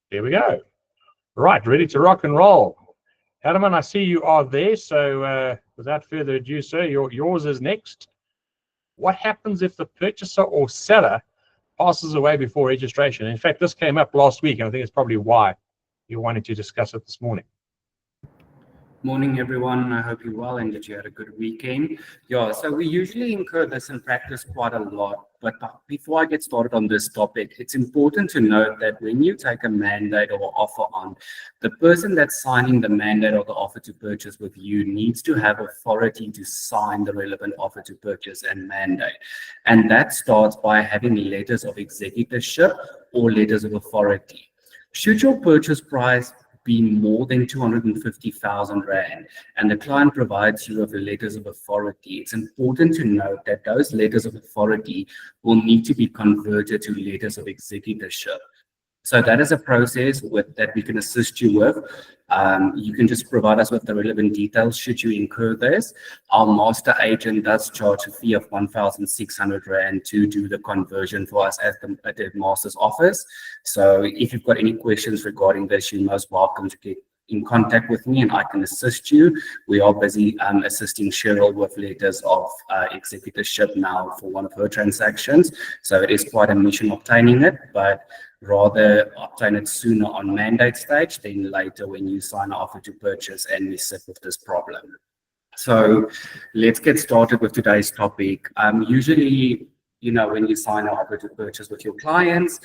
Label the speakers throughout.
Speaker 1: There we go. Right, ready to rock and roll. Herman, I see you are there. So without further ado, sir, yours is next. What happens if the purchaser or seller passes away before registration? In fact, this came up last week, and I think it's probably why you wanted to discuss it this morning.
Speaker 2: Morning, everyone. I hope you're well and that you had a good weekend. Yeah, so we usually incur this in practice quite a lot. But before I get started on this topic, it's important to note that when you take a mandate or offer on, the person that's signing the mandate or the offer to purchase with you needs to have authority to sign the relevant offer to purchase and mandate. And that starts by having letters of executorship or letters of authority. Should your purchase price be more than 250,000 Rand and the client provides you with the letters of authority, it's important to note that those letters of authority will need to be converted to letters of executorship. So that is a process that we can assist you with. You can just provide us with the relevant details should you incur this. Our master agent does charge a fee of 1,600 Rand to do the conversion for us at the master's office. So if you've got any questions regarding this, you're most welcome to get in contact with me and I can assist you. We are busy assisting Cheryl with letters of executorship now for one of her transactions. So it is quite a mission obtaining it, but rather obtain it sooner on mandate stage than later when you sign an offer to purchase and we sit with this problem. So let's get started with today's topic. Usually, when you sign an offer to purchase with your clients,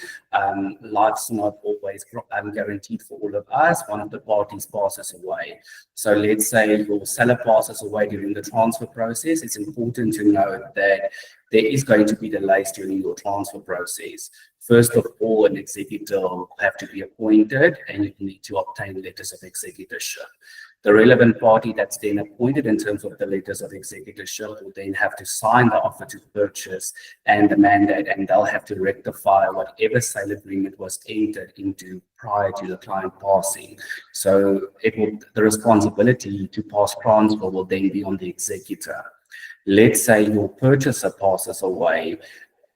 Speaker 2: life's not always guaranteed for all of us. One of the parties passes away. So let's say your seller passes away during the transfer process. It's important to note that there is going to be delays during your transfer process. First of all, an executor will have to be appointed and you need to obtain letters of executorship. The relevant party that's then appointed in terms of the letters of executorship will then have to sign the offer to purchase and the mandate, and they'll have to rectify whatever sale agreement was entered into prior to the client passing. So the responsibility to pass transfer will then be on the executor. Let's say your purchaser passes away,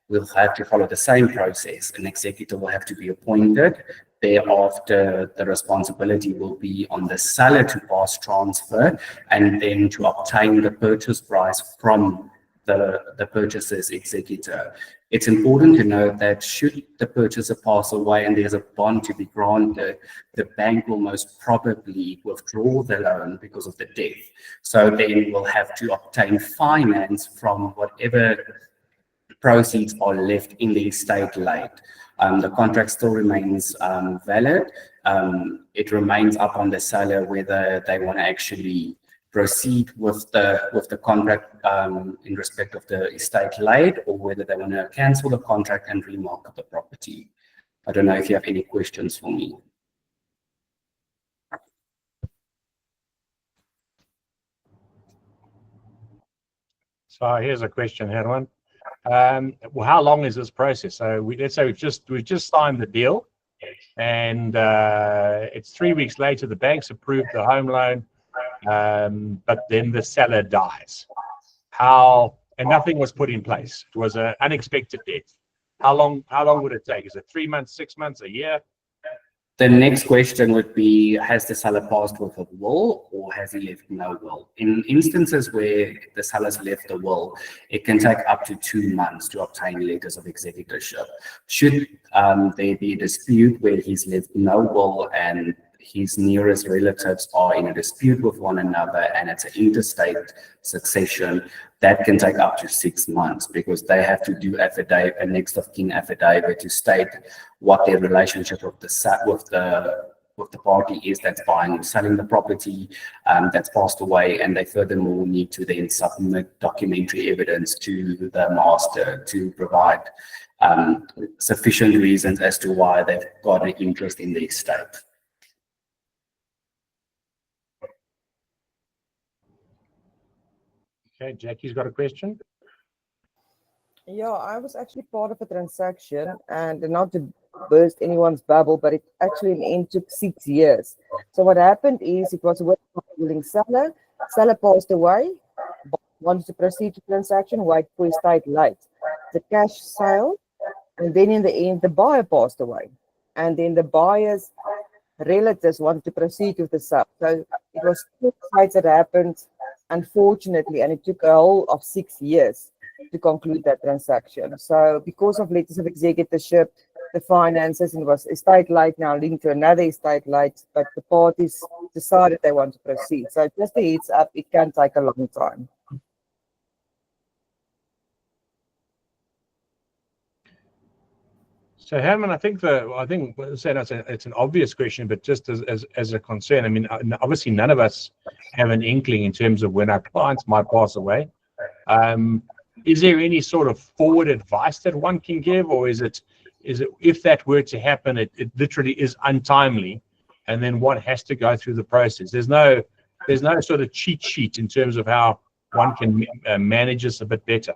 Speaker 2: we'll have to follow the same process. An executor will have to be appointed. Thereafter, the responsibility will be on the seller to pass transfer and then to obtain the purchase price from the purchaser's executor. It's important to note that should the purchaser pass away and there's a bond to be granted, the bank will most probably withdraw the loan because of the death. So then we'll have to obtain finance from whatever proceeds are left in the estate late. The contract still remains valid. It remains up on the seller whether they want to actually proceed with the contract in respect of the estate late or whether they want to cancel the contract and remarket the property. I don't know if you have any questions for me.
Speaker 1: So here's a question, Herman. Well, how long is this process? So let's say we've just signed the deal, and it's 3 weeks later. The bank's approved the home loan, but then the seller dies. And nothing was put in place. It was an unexpected death. How long would it take? Is it 3 months, 6 months, a year?
Speaker 2: The next question would be, has the seller passed with a will or has he left no will? In instances where the seller's left a will, it can take up to 2 months to obtain letters of executorship. Should there be a dispute where he's left no will and his nearest relatives are in a dispute with one another and it's an interstate succession, that can take up to 6 months because they have to do a next of kin affidavit to state what their relationship with the party is that's buying or selling the property that's passed away, and they furthermore need to then submit documentary evidence to the master to provide sufficient reasons as to why they've got an interest in the estate.
Speaker 1: Okay, Jackie's got a question.
Speaker 3: Yeah, I was actually part of a transaction, and not to burst anyone's bubble, but it actually in the end took 6 years. So what happened is it was a willing seller. Seller passed away, wanted to proceed to transaction, wait for estate late. The cash sale, and then in the end, the buyer passed away. and then the buyer's relatives wanted to proceed with the sale. So it was two sides that happened, unfortunately, and it took a whole of 6 years to conclude that transaction. So because of letters of executorship, the finances, and it was estate light now linked to another estate light, but the parties decided they want to proceed. So just a heads up, it can take a long time.
Speaker 1: So Herman, I think it's an obvious question, but just as a concern, I mean, obviously none of us have an inkling in terms of when our clients might pass away. Is there any sort of forward advice that one can give, or is it if that were to happen, it literally is untimely, and then one has to go through the process? There's no sort of cheat sheet in terms of how one can manage this a bit better.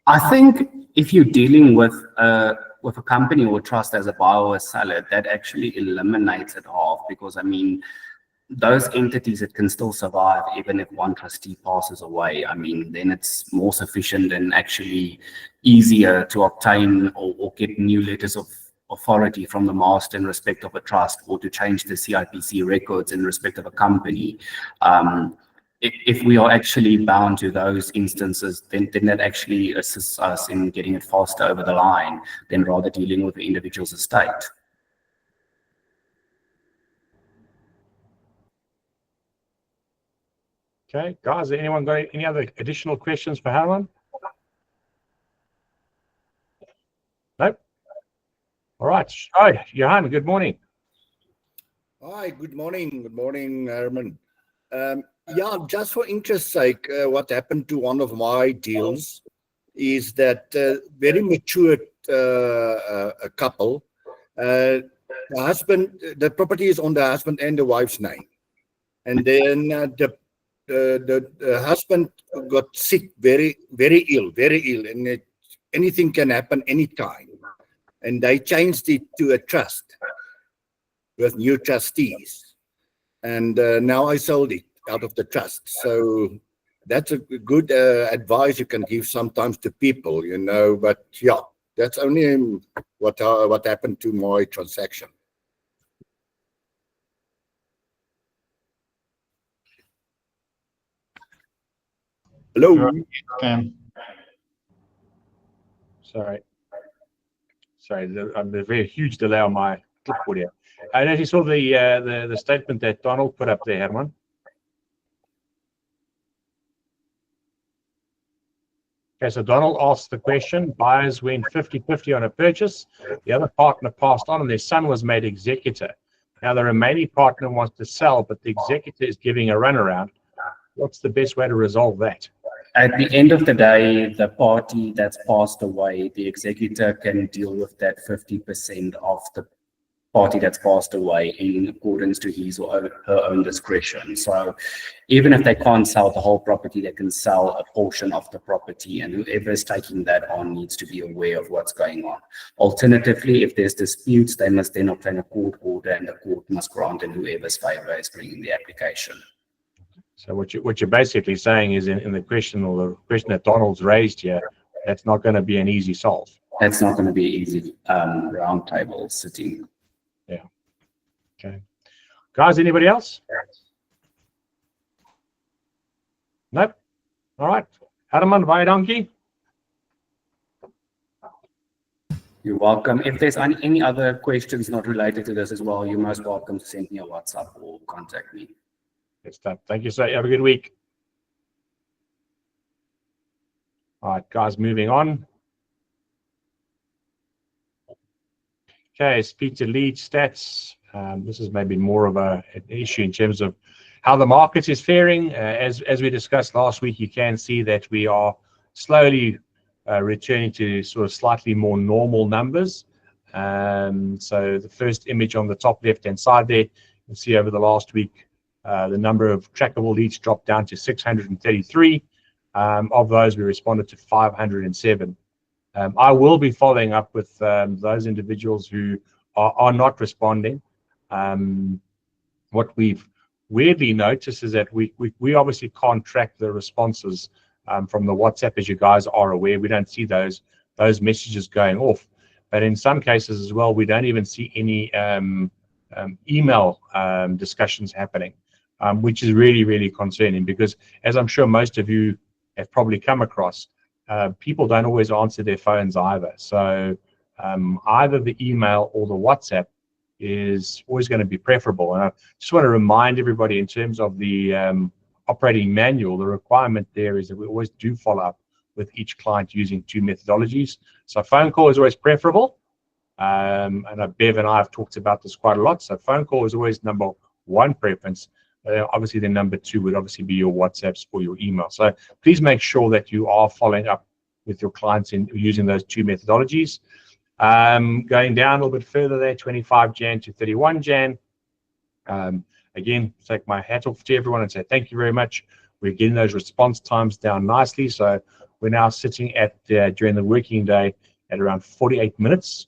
Speaker 2: I think if you're dealing with a company or trust as a buyer or a seller, that actually eliminates it half, because I mean, those entities, it can still survive even if one trustee passes away. I mean, then it's more sufficient and actually easier to obtain or get new letters of authority from the master in respect of a trust, or to change the CIPC records in respect of a company. If we are actually bound to those instances, then that actually assists us in getting it faster over the line than rather dealing with the individual's estate.
Speaker 1: Okay, guys, anyone got any other additional questions for Herman? Nope. All right. Hi, Johan, good morning.
Speaker 4: Hi, good morning. Good morning, Herman. Yeah, just for interest's sake, what happened to one of my deals is that very mature couple, the property is on the husband and the wife's name. And then the husband got sick, very, very ill, and anything can happen anytime. And they changed it to a trust with new trustees. And now I sold it out of the trust. So that's a good advice you can give sometimes to people, you know. But yeah, that's only what happened to my transaction. Hello.
Speaker 1: Sorry, there's a very huge delay on my clipboard here. I know you saw the statement that Donald put up there, Herman. Okay, so Donald asked the question: buyers went 50-50 on a purchase. The other partner passed on, and their son was made executor. Now the remaining partner wants to sell, but the executor is giving a runaround. What's the best way to resolve that?
Speaker 2: At the end of the day, the party that's passed away, the executor can deal with that 50% of the party that's passed away in accordance to his or her own discretion. So even if they can't sell the whole property, they can sell a portion of the property, and whoever is taking that on needs to be aware of what's going on. Alternatively, if there's disputes, they must then obtain a court order, and the court must grant in whoever's favor is bringing the application.
Speaker 1: So what you're basically saying is in the question, or the question that Donald's raised here, that's not going to be an easy solve.
Speaker 2: That's not going to be easy round table sitting.
Speaker 1: Yeah. Okay. Guys, anybody else? Nope. All right. Herman, baie dankie.
Speaker 2: You're welcome. If there's any other questions not related to this as well, you're most welcome to send me a WhatsApp or contact me.
Speaker 1: Good stuff. Thank you, sir. Have a good week. All right, guys, moving on. Okay, speed to lead stats. This is maybe more of an issue in terms of how the market is faring. As we discussed last week, you can see that we are slowly returning to sort of slightly more normal numbers. So the first image on the top left-hand side there, you can see over the last week, the number of trackable leads dropped down to 633. Of those, we responded to 507. I will be following up with those individuals who are not responding. What we've weirdly noticed is that we obviously can't track the responses from the WhatsApp, as you guys are aware. We don't see those messages going off. But in some cases as well, we don't even see any email discussions happening, which is really, really concerning because, as I'm sure most of you have probably come across, people don't always answer their phones either. So either the email or the WhatsApp is always going to be preferable. And I just want to remind everybody in terms of the operating manual, the requirement there is that we always do follow up with each client using 2 methodologies. So phone call is always preferable. And Bev and I have talked about this quite a lot. So phone call is always number 1 preference. Obviously, then number 2 would obviously be your WhatsApps or your email. So please make sure that you are following up with your clients in using those 2 methodologies. Going down a little bit further there, 25 Jan to 31 Jan. Again, take my hat off to everyone and say thank you very much. We're getting those response times down nicely. So we're now sitting at, during the working day, at around 48 minutes,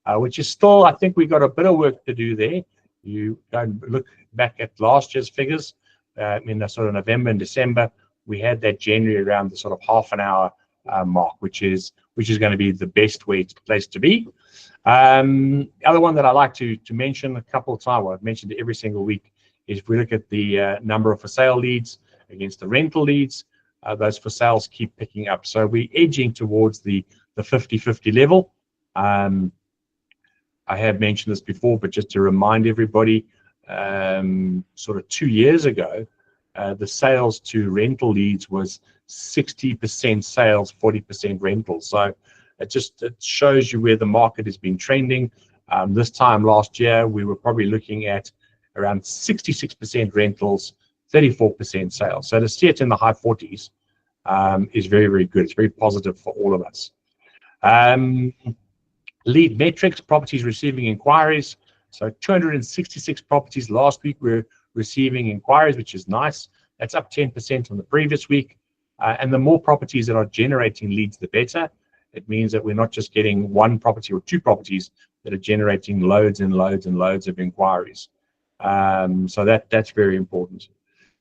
Speaker 1: which is still, I think we've got a bit of work to do there. You go and look back at last year's figures in the sort of November and December. We had that generally around the sort of half an hour mark, which is going to be the best place to be. The other one that I like to mention a couple of times, well, I've mentioned it every single week, is if we look at the number of for sale leads against the rental leads, those for sales keep picking up. So we're edging towards the 50-50 level. I have mentioned this before, but just to remind everybody, sort of 2 years ago, the sales to rental leads was 60% sales, 40% rentals. So it shows you where the market has been trending. This time last year, we were probably looking at around 66% rentals, 34% sales. So to see it in the high 40s is very, very good. It's very positive for all of us. Lead metrics, properties receiving inquiries. So 266 properties last week were receiving inquiries, which is nice. That's up 10% from the previous week. And the more properties that are generating leads, the better. It means that we're not just getting 1 property or 2 properties that are generating loads and loads and loads of inquiries. So that's very important.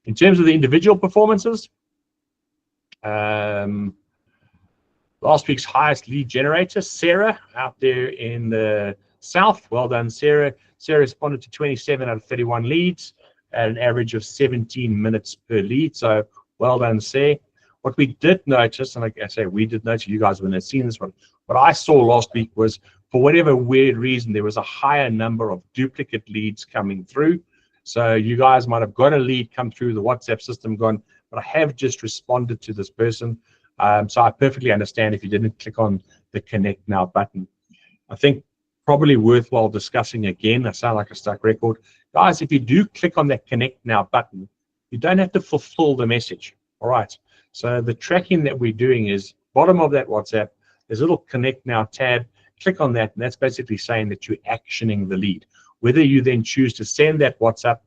Speaker 1: In terms of the individual performances, last week's highest lead generator, Sarah, out there in the south. Well done, Sarah. Sarah responded to 27 out of 31 leads at an average of 17 minutes per lead. So well done, Sarah. What we did notice, and like I say, we did notice, you guys wouldn't have seen this one, what I saw last week was, for whatever weird reason, there was a higher number of duplicate leads coming through. So you guys might have got a lead come through the WhatsApp system, gone, but I have just responded to this person. So I perfectly understand if you didn't click on the Connect Now button. I think probably worthwhile discussing again. I sound like a stuck record. Guys, if you do click on that Connect Now button, you don't have to fulfill the message. All right. So the tracking that we're doing is bottom of that WhatsApp, there's a little Connect Now tab. Click on that, and that's basically saying that you're actioning the lead. Whether you then choose to send that WhatsApp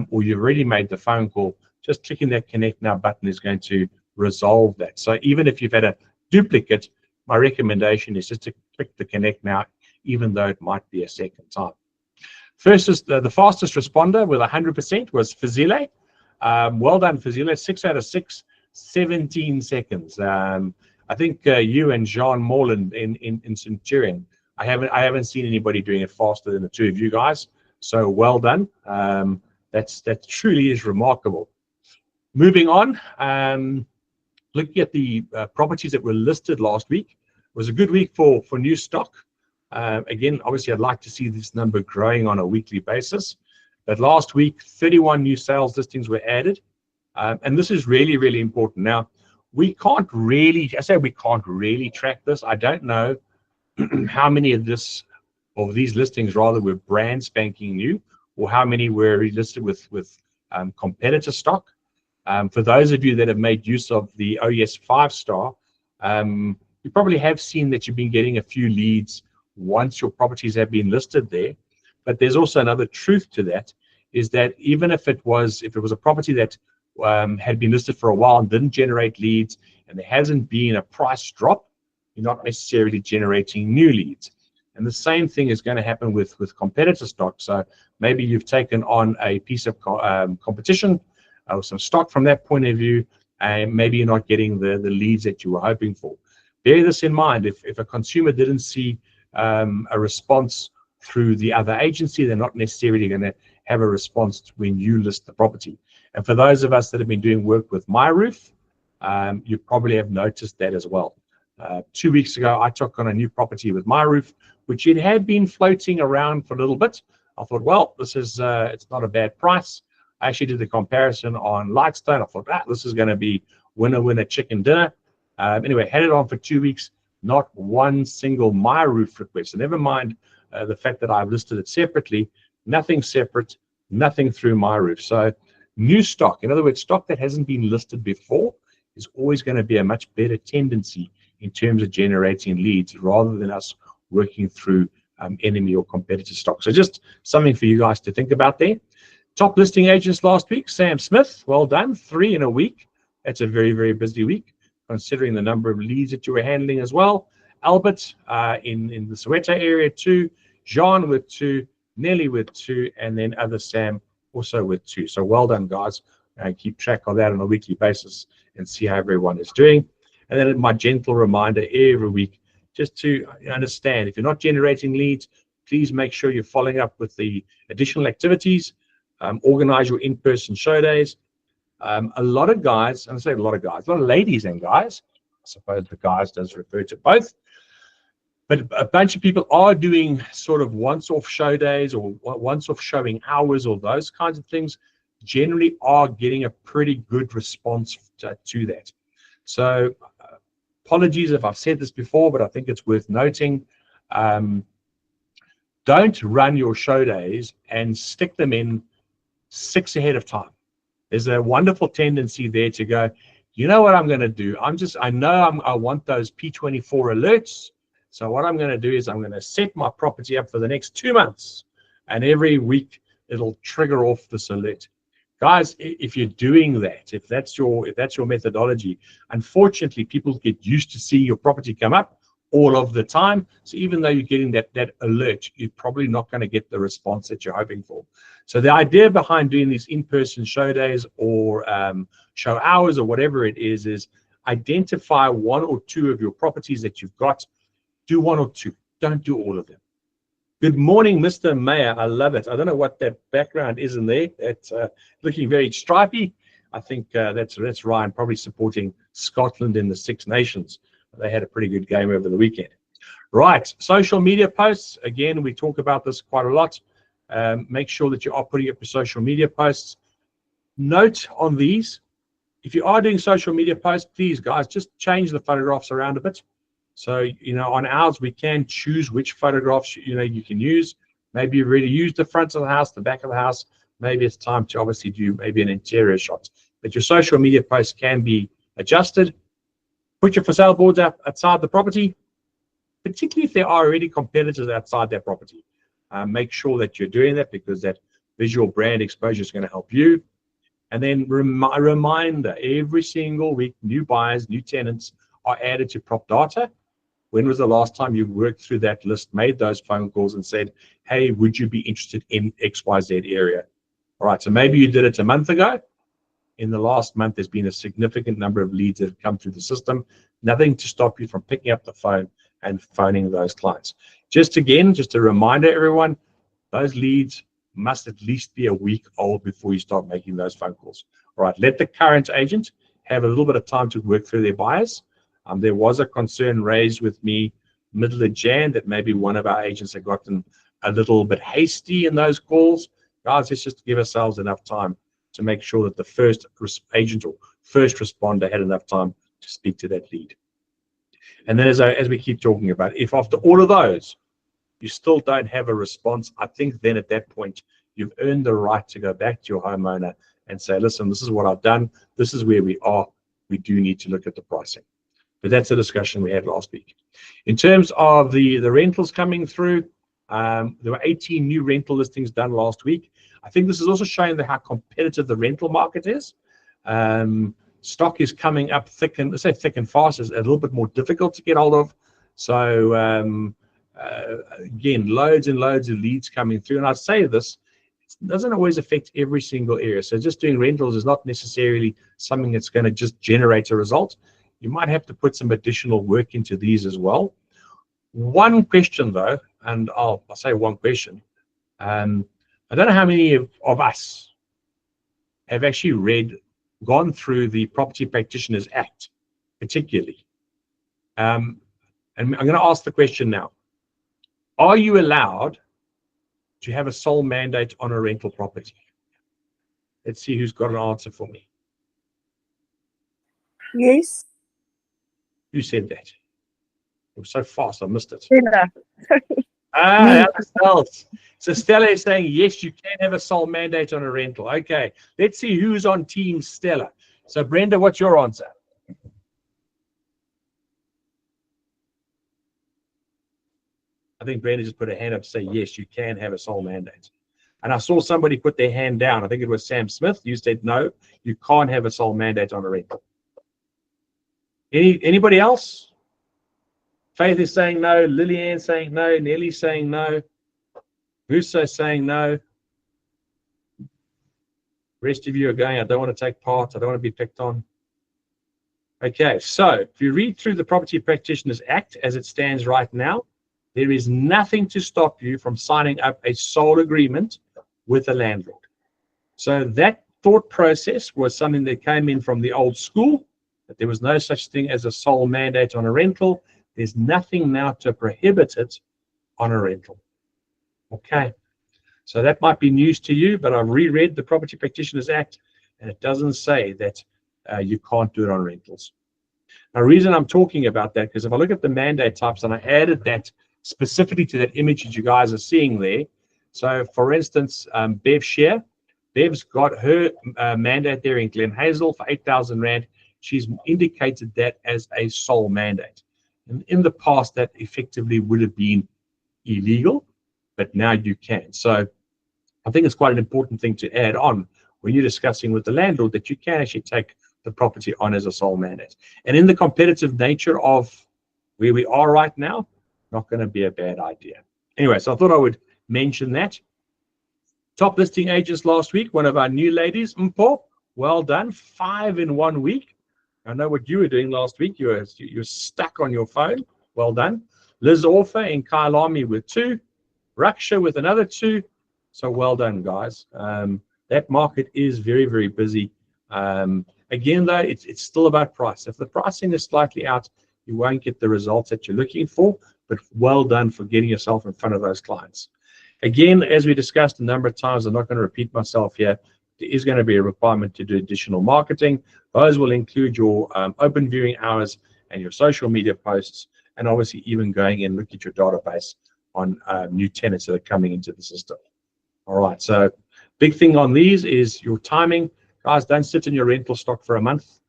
Speaker 1: or you've already made the phone call, just clicking that Connect Now button is going to resolve that. So even if you've had a duplicate, my recommendation is just to click the Connect Now, even though it might be a second time. First is the fastest responder with 100% was Fazile. Well done, Fazile. 6 out of 6, 17 seconds. I think you and Jean Morland in Centurion, I haven't seen anybody doing it faster than the 2 of you guys. So well done. That truly is remarkable. Moving on, looking at the properties that were listed last week, it was a good week for new stock. Again, obviously, I'd like to see this number growing on a weekly basis. But last week, 31 new sales listings were added. And this is really, really important. Now, we can't really track this. I don't know how many of these listings rather were brand spanking new, or how many were listed with competitor stock. For those of you that have made use of the OES 5-star, you probably have seen that you've been getting a few leads once your properties have been listed there. But there's also another truth to that, is that even if it was a property that had been listed for a while and didn't generate leads, and there hasn't been a price drop, you're not necessarily generating new leads. And the same thing is going to happen with competitor stock. So maybe you've taken on a piece of competition or some stock from that point of view, and maybe you're not getting the leads that you were hoping for. Bear this in mind. If a consumer didn't see a response through the other agency. They're not necessarily going to have a response when you list the property. And for those of us that have been doing work with MyRoof, you probably have noticed that as well. 2 weeks ago, I took on a new property with MyRoof, which it had been floating around for a little bit. I thought, well, this is it's not a bad price. I actually did the comparison on Lightstone. I thought, this is going to be winner chicken dinner. Anyway, had it on for 2 weeks, not one single MyRoof request. So never mind the fact that I've listed it separately, nothing separate, nothing through MyRoof. So new stock, in other words, stock that hasn't been listed before, is always going to be a much better tendency in terms of generating leads rather than us working through enemy or competitor stock. So just something for you guys to think about there. Top listing agents last week, Sam Smith, well done, 3 in a week. That's a very, very busy week, considering the number of leads that you were handling as well. Albert in the Soweto area, 2. Jean with 2. Nelly with 2. And then other Sam also with 2. So well done, guys. Keep track of that on a weekly basis and see how everyone is doing. And then my gentle reminder every week, just to understand, if you're not generating leads, please make sure you're following up with the additional activities. Organize your in-person show days. A lot of guys, and I say a lot of ladies and guys, I suppose the guys does refer to both, but a bunch of people are doing sort of once-off show days or once-off showing hours or those kinds of things, generally are getting a pretty good response to that. So apologies if I've said this before, but I think it's worth noting. Don't run your show days and stick them in 6 ahead of time. There's a wonderful tendency there to go, you know what I'm going to do? I want those P24 alerts. So what I'm going to do is I'm going to set my property up for the next 2 months. And every week it'll trigger off this alert. Guys, if you're doing that, if that's your methodology, unfortunately, people get used to seeing your property come up all of the time. So even though you're getting that alert, you're probably not going to get the response that you're hoping for. So the idea behind doing these in-person show days or show hours or whatever it is identify 1 or 2 of your properties that you've got. Do 1 or 2. Don't do all of them. Good morning, Mr. Mayor. I love it. I don't know what that background is in there. It's looking very stripy. I think that's Ryan probably supporting Scotland in the Six Nations. They had a pretty good game over the weekend. Right, social media posts. Again, we talk about this quite a lot. Make sure that you are putting up your social media posts. Note on these, if you are doing social media posts, please, guys, just change the photographs around a bit. So, on ours, we can choose which photographs, you can use. Maybe you've already used the front of the house, the back of the house. Maybe it's time to obviously do maybe an interior shot. But your social media posts can be adjusted. Put your for sale boards up outside the property, particularly if there are already competitors outside that property. Make sure that you're doing that because that visual brand exposure is going to help you. And then a reminder, every single week, new buyers, new tenants are added to Prop Data. When was the last time you worked through that list, made those phone calls and said, hey, would you be interested in XYZ area? All right, so maybe you did it a month ago. In the last month, there's been a significant number of leads that have come through the system. Nothing to stop you from picking up the phone and phoning those clients. Just a reminder, everyone, those leads must at least be a week old before you start making those phone calls. All right, let the current agent have a little bit of time to work through their buyers. There was a concern raised with me middle of Jan that maybe one of our agents had gotten a little bit hasty in those calls. Guys, let's just give ourselves enough time to make sure that the first agent or first responder had enough time to speak to that lead. And then as we keep talking about, if after all of those, you still don't have a response, I think then at that point, you've earned the right to go back to your homeowner and say, listen, this is what I've done. This is where we are. We do need to look at the pricing. But that's a discussion we had last week. In terms of the rentals coming through, there were 18 new rental listings done last week. I think this is also showing how competitive the rental market is. Stock is coming up thick and fast. It's a little bit more difficult to get hold of. So again, loads and loads of leads coming through. And I say this, it doesn't always affect every single area. So just doing rentals is not necessarily something that's going to just generate a result. You might have to put some additional work into these as well. One question though, and I'll say one question. I don't know how many of us have actually gone through the Property Practitioners Act, particularly. And I'm going to ask the question now. Are you allowed to have a sole mandate on a rental property? Let's see who's got an answer for me.
Speaker 5: Yes.
Speaker 1: Who said that? It was so fast, I missed it.
Speaker 5: Stella.
Speaker 1: That was else. So Stella is saying, yes, you can have a sole mandate on a rental. Okay, let's see who's on team Stella. So Brenda, what's your answer? I think Brenda just put her hand up to say, yes, you can have a sole mandate. And I saw somebody put their hand down. I think it was Sam Smith. You said, no, you can't have a sole mandate on a rental. Anybody else? Faith is saying no. Lillian saying no. Nelly saying no. Musa saying no. Rest of you are going, I don't want to take part. I don't want to be picked on. Okay, so if you read through the Property Practitioners Act as it stands right now, there is nothing to stop you from signing up a sole agreement with a landlord. So that thought process was something that came in from the old school, that there was no such thing as a sole mandate on a rental. There's nothing now to prohibit it on a rental. Okay, so that might be news to you, but I've reread the Property Practitioners Act, and it doesn't say that you can't do it on rentals. Now, the reason I'm talking about that, because if I look at the mandate types, and I added that specifically to that image that you guys are seeing there. So, for instance, Bev Shear, Bev's got her mandate there in Glen Hazel for 8,000 Rand. She's indicated that as a sole mandate. And in the past, that effectively would have been illegal, but now you can. So I think it's quite an important thing to add on when you're discussing with the landlord that you can actually take the property on as a sole mandate. And in the competitive nature of where we are right now, not going to be a bad idea. Anyway, so I thought I would mention that. Top listing agents last week, one of our new ladies, Mpo, well done, 5 in 1 week. I know what you were doing last week. You're stuck on your phone. Well done. Liz Orfer and Kailami with 2. Raksha with another 2. So well done, guys. That market is very, very busy. Again, though, it's still about price. If the pricing is slightly out, you won't get the results that you're looking for, but well done for getting yourself in front of those clients. Again, as we discussed a number of times, I'm not going to repeat myself here. There is going to be a requirement to do additional marketing. Those will include your open viewing hours and your social media posts, and obviously even going in and look at your database on new tenants that are coming into the system. All right, so big thing on these is your timing. Guys, don't sit in your rental stock for a month.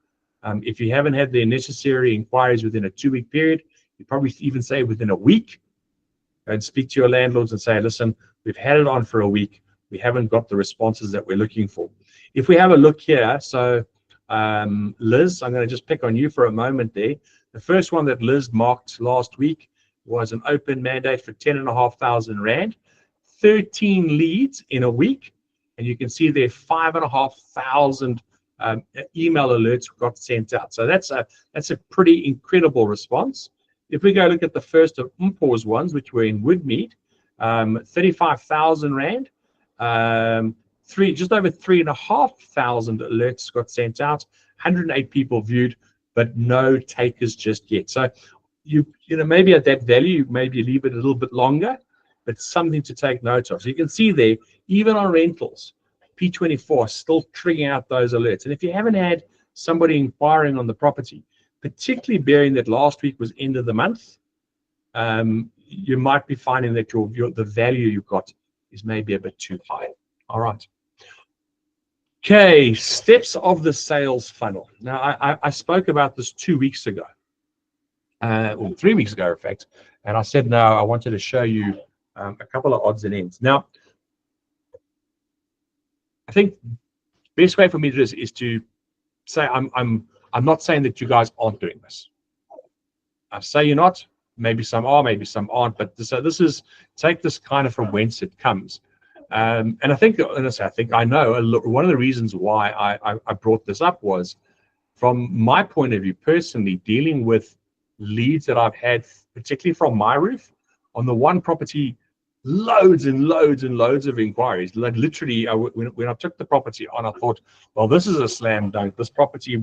Speaker 1: If you haven't had the necessary inquiries within a 2-week period, you probably even say within a week, and speak to your landlords and say, listen, we've had it on for a week. We haven't got the responses that we're looking for. If we have a look here, so Liz, I'm going to just pick on you for a moment there. The first one that Liz marked last week was an open mandate for 10,500 Rand, 13 leads in a week. And you can see there 5,500 email alerts got sent out. So that's a pretty incredible response. If we go look at the first of Mpo's ones, which were in Woodmead, 35,000 Rand, just over 3,500 alerts got sent out, 108 people viewed, but no takers just yet. So you know, maybe at that value, maybe leave it a little bit longer, but something to take note of. So you can see there, even on rentals, P24 still triggering out those alerts. And if you haven't had somebody inquiring on the property, particularly bearing that last week was end of the month, you might be finding that the value you got is maybe a bit too high. All right. Okay, steps of the sales funnel. Now, I spoke about this 2 weeks ago, or 3 weeks ago, in fact, and I said, no, I wanted to show you a couple of odds and ends. Now, I think the best way for me to do this is to say I'm not saying that you guys aren't doing this. I say you're not. Maybe some are, maybe some aren't. But so this is, take this kind of from whence it comes. And I think, I know one of the reasons why I brought this up was, from my point of view, personally, dealing with leads that I've had particularly from my roof, on the one property, loads and loads and loads of inquiries. Like literally, when I took the property on, I thought, well, this is a slam dunk. This property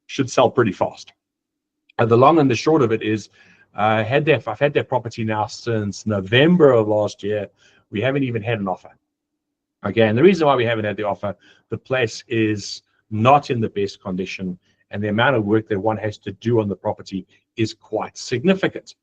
Speaker 1: should sell pretty fast. And the long and the short of it is, I've had that property now since November of last year. We haven't even had an offer. Okay, and the reason why we haven't had the offer, the place is not in the best condition, and the amount of work that one has to do on the property is quite significant.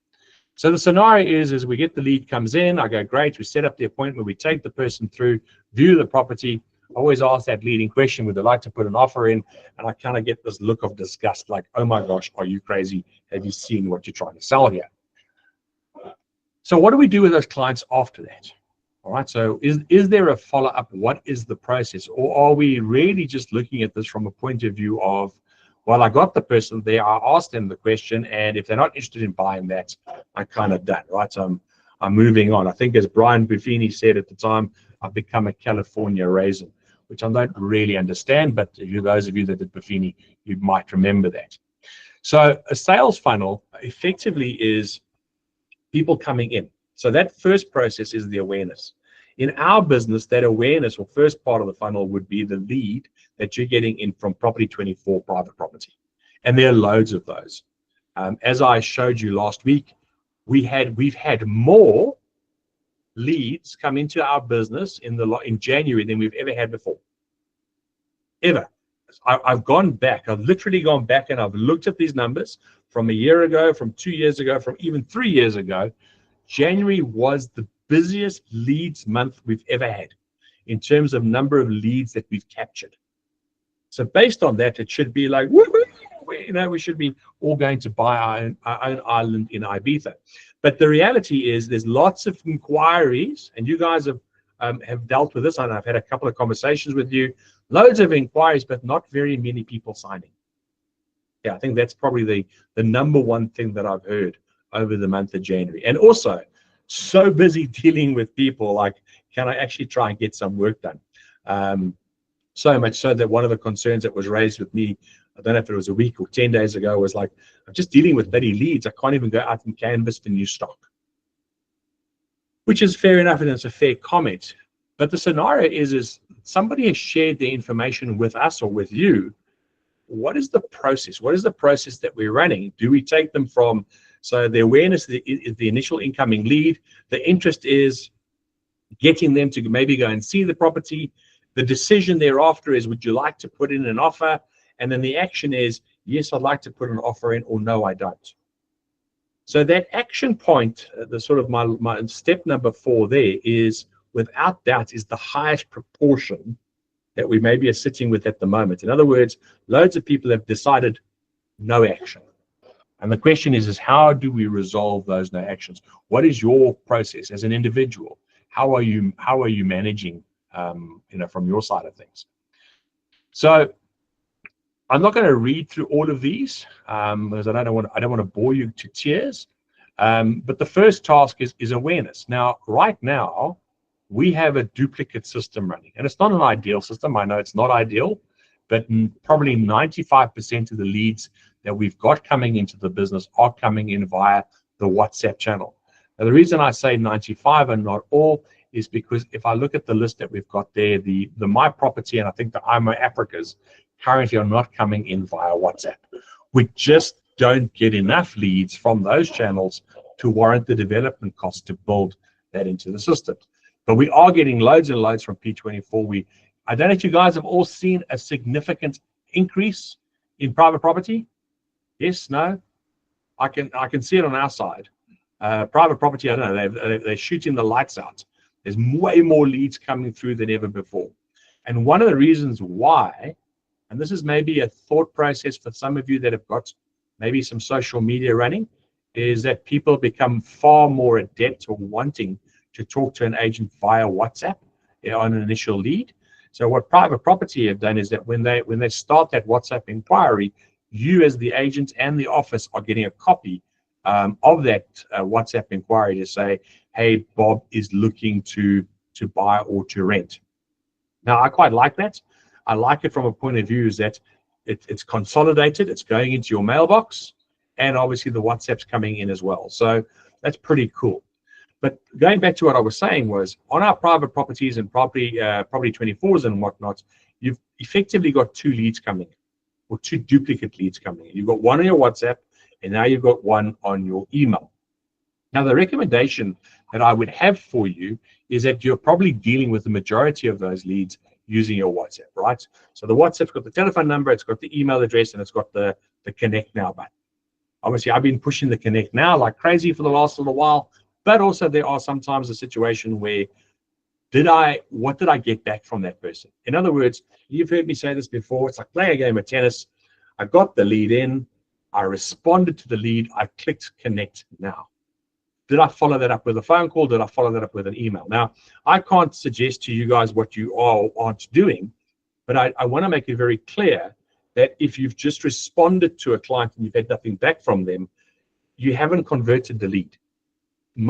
Speaker 1: So the scenario is we get the lead comes in, I go, great, we set up the appointment, we take the person through, view the property. I always ask that leading question, would they like to put an offer in? And I kind of get this look of disgust, like, oh my gosh, are you crazy? Have you seen what you're trying to sell here? So what do we do with those clients after that? All right, so is there a follow-up? What is the process? Or are we really just looking at this from a point of view of, well, I got the person there, I asked them the question, and if they're not interested in buying that, I'm kind of done, right? So I'm moving on. I think as Brian Buffini said at the time, I've become a California raisin, which I don't really understand, but those of you that did Buffini, you might remember that. So a sales funnel effectively is people coming in. So that first process is the awareness. In our business, that awareness or first part of the funnel would be the lead that you're getting in from Property 24 private property. And there are loads of those. As I showed you last week, we've had more leads come into our business in January than we've ever had before. Ever. I've gone back. I've literally gone back and I've looked at these numbers from a year ago, from 2 years ago, from even 3 years ago. January was the busiest leads month we've ever had in terms of number of leads that we've captured. So based on that, it should be like, we should be all going to buy our own island in Ibiza. But the reality is there's lots of inquiries, and you guys have dealt with this, and I've had a couple of conversations with you, loads of inquiries, but not very many people signing. Yeah, I think that's probably the number one thing that I've heard over the month of January. And also, so busy dealing with people, like, can I actually try and get some work done? So much so that one of the concerns that was raised with me, I don't know if it was a week or 10 days ago, was like, I'm just dealing with bloody leads. I can't even go out and canvas for new stock. Which is fair enough, and it's a fair comment. But the scenario is somebody has shared their information with us or with you. What is the process? What is the process that we're running? Do we take them from, so the awareness is the initial incoming lead. The interest is getting them to maybe go and see the property. The decision thereafter is, would you like to put in an offer? And then the action is, yes, I'd like to put an offer in, or no, I don't. So that action point, the sort of my step number 4 there is, without doubt, is the highest proportion that we maybe are sitting with at the moment. In other words, loads of people have decided no action. And the question is how do we resolve those no actions? What is your process as an individual? How are you managing, from your side of things? So I'm not going to read through all of these because I don't want to bore you to tears. But the first task is awareness. Now, right now, we have a duplicate system running, and it's not an ideal system. I know it's not ideal, but probably 95% of the leads that we've got coming into the business are coming in via the WhatsApp channel. Now, the reason I say 95 and not all is because if I look at the list that we've got there, the My Property and I think the IMO Africas currently are not coming in via WhatsApp. We just don't get enough leads from those channels to warrant the development costs to build that into the system. But we are getting loads and loads from P24. I don't know if you guys have all seen a significant increase in private property. Yes, no? I can see it on our side. Private property, I don't know, they're shooting the lights out. There's way more leads coming through than ever before. And one of the reasons why, and this is maybe a thought process for some of you that have got maybe some social media running, is that people become far more adept or wanting to talk to an agent via WhatsApp on an initial lead. So what private property have done is that when they start that WhatsApp inquiry, you as the agent and the office are getting a copy of that WhatsApp inquiry to say, hey, Bob is looking to buy or to rent. Now, I quite like that. I like it from a point of view is that it's consolidated, it's going into your mailbox, and obviously the WhatsApp's coming in as well. So that's pretty cool. But going back to what I was saying was, on our private properties and property 24s and whatnot, you've effectively got 2 leads coming in, or 2 duplicate leads coming in. You've got one on your WhatsApp, and now you've got one on your email. Now, the recommendation that I would have for you is that you're probably dealing with the majority of those leads using your WhatsApp, right? So the WhatsApp's got the telephone number, it's got the email address, and it's got the Connect Now button. Obviously, I've been pushing the Connect Now like crazy for the last little while, but also there are sometimes a situation where what did I get back from that person? In other words, you've heard me say this before, it's like playing a game of tennis. I got the lead in, I responded to the lead, I clicked Connect Now. Did I follow that up with a phone call? Did I follow that up with an email? Now, I can't suggest to you guys what you are or aren't doing, but I want to make it very clear that if you've just responded to a client and you've had nothing back from them, you haven't converted the lead.